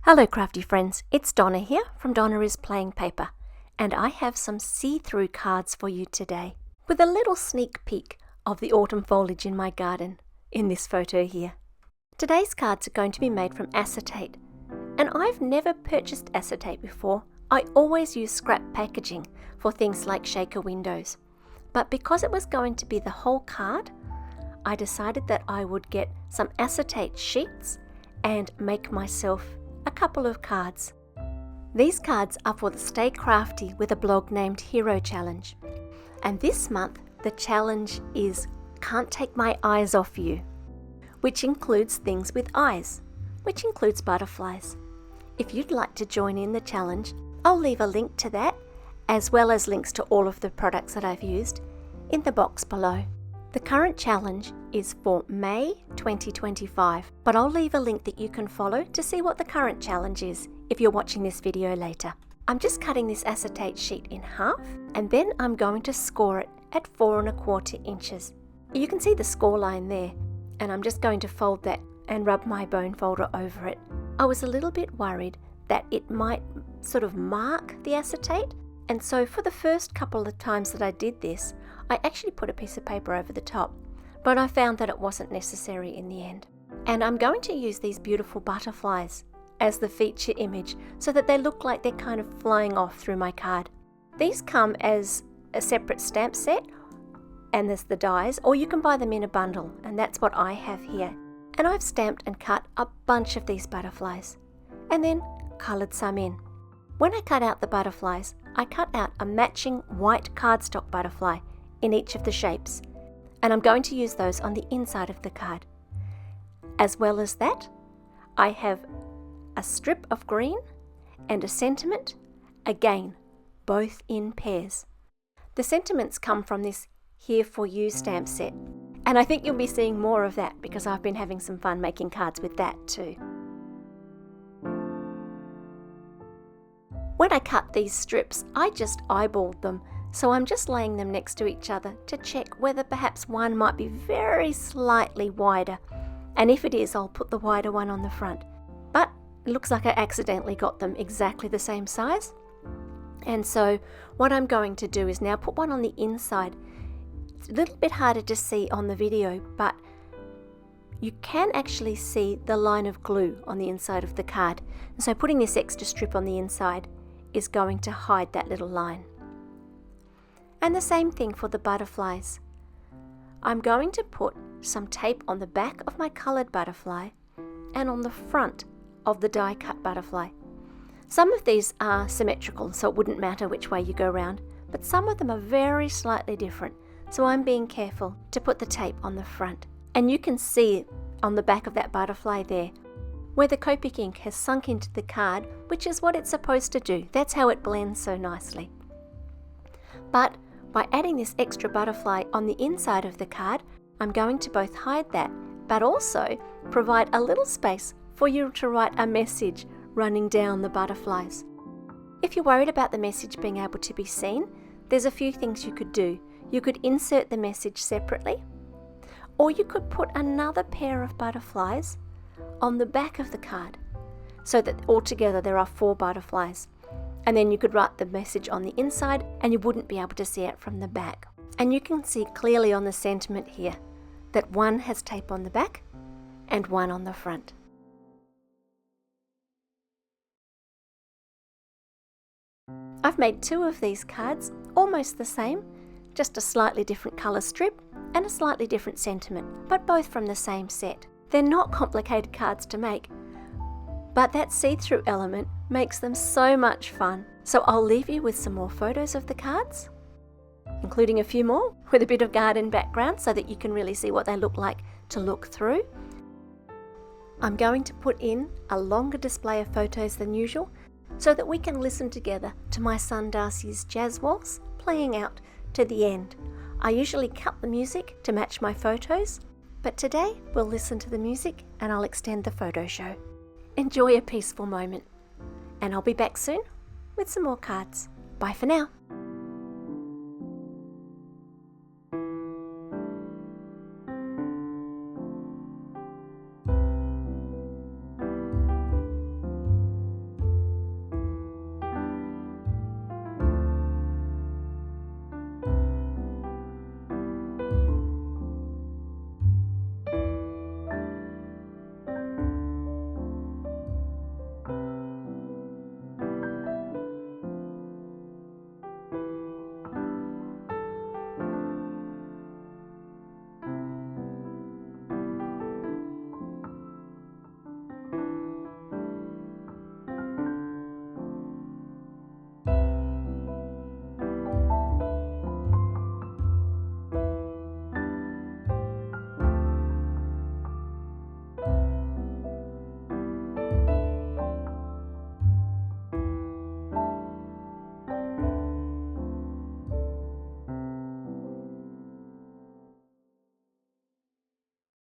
Hello crafty friends, it's Donna here from Donna is Playing Paper, and I have some see-through cards for you today with a little sneak peek of the autumn foliage in my garden in this photo here. Today's cards are going to be made from acetate, and I've never purchased acetate before. I always use scrap packaging for things like shaker windows, but because it was going to be the whole card, I decided that I would get some acetate sheets and make myself a couple of cards. These cards are for the Stay Crafty with a blog named Hero Challenge. And this month the challenge is Can't Take My Eyes Off You, which includes things with eyes, which includes butterflies. If you'd like to join in the challenge, I'll leave a link to that, as well as links to all of the products that I've used, in the box below. The current challenge is for May 2025, but I'll leave a link that you can follow to see what the current challenge is if you're watching this video later. I'm just cutting this acetate sheet in half, and then I'm going to score it at 4 1/4 inches. You can see the score line there, and I'm just going to fold that and rub my bone folder over it. I was a little bit worried that it might sort of mark the acetate, and so for the first couple of times that I did this, I actually put a piece of paper over the top, but I found that it wasn't necessary in the end. And I'm going to use these beautiful butterflies as the feature image so that they look like they're kind of flying off through my card. These come as a separate stamp set, and there's the dies, or you can buy them in a bundle, and that's what I have here. And I've stamped and cut a bunch of these butterflies, and then coloured some in. When I cut out the butterflies, I cut out a matching white cardstock butterfly in each of the shapes, and I'm going to use those on the inside of the card. As well as that, I have a strip of green and a sentiment, again, both in pairs. The sentiments come from this Here For You stamp set, and I think you'll be seeing more of that because I've been having some fun making cards with that too. When I cut these strips, I just eyeballed them, so I'm just laying them next to each other to check whether perhaps one might be very slightly wider, and if it is, I'll put the wider one on the front. But it looks like I accidentally got them exactly the same size, and so what I'm going to do is now put one on the inside. It's a little bit harder to see on the video, but you can actually see the line of glue on the inside of the card, and so putting this extra strip on the inside is going to hide that little line. And the same thing for the butterflies. I'm going to put some tape on the back of my coloured butterfly and on the front of the die cut butterfly. Some of these are symmetrical, so it wouldn't matter which way you go round, but some of them are very slightly different, so I'm being careful to put the tape on the front. And you can see on the back of that butterfly there where the Copic ink has sunk into the card, which is what it's supposed to do. That's how it blends so nicely. But by adding this extra butterfly on the inside of the card, I'm going to both hide that, but also provide a little space for you to write a message running down the butterflies. If you're worried about the message being able to be seen, there's a few things you could do. You could insert the message separately, or you could put another pair of butterflies on the back of the card so that altogether there are 4 butterflies, and then you could write the message on the inside and you wouldn't be able to see it from the back. And you can see clearly on the sentiment here that one has tape on the back and one on the front. I've made 2 of these cards almost the same, just a slightly different colour strip and a slightly different sentiment, but both from the same set. They're not complicated cards to make, but that see-through element makes them so much fun. So I'll leave you with some more photos of the cards, including a few more with a bit of garden background so that you can really see what they look like to look through. I'm going to put in a longer display of photos than usual so that we can listen together to my son Darcy's jazz waltz playing out to the end. I usually cut the music to match my photos, but today we'll listen to the music and I'll extend the photo show. Enjoy a peaceful moment, and I'll be back soon with some more cards. Bye for now.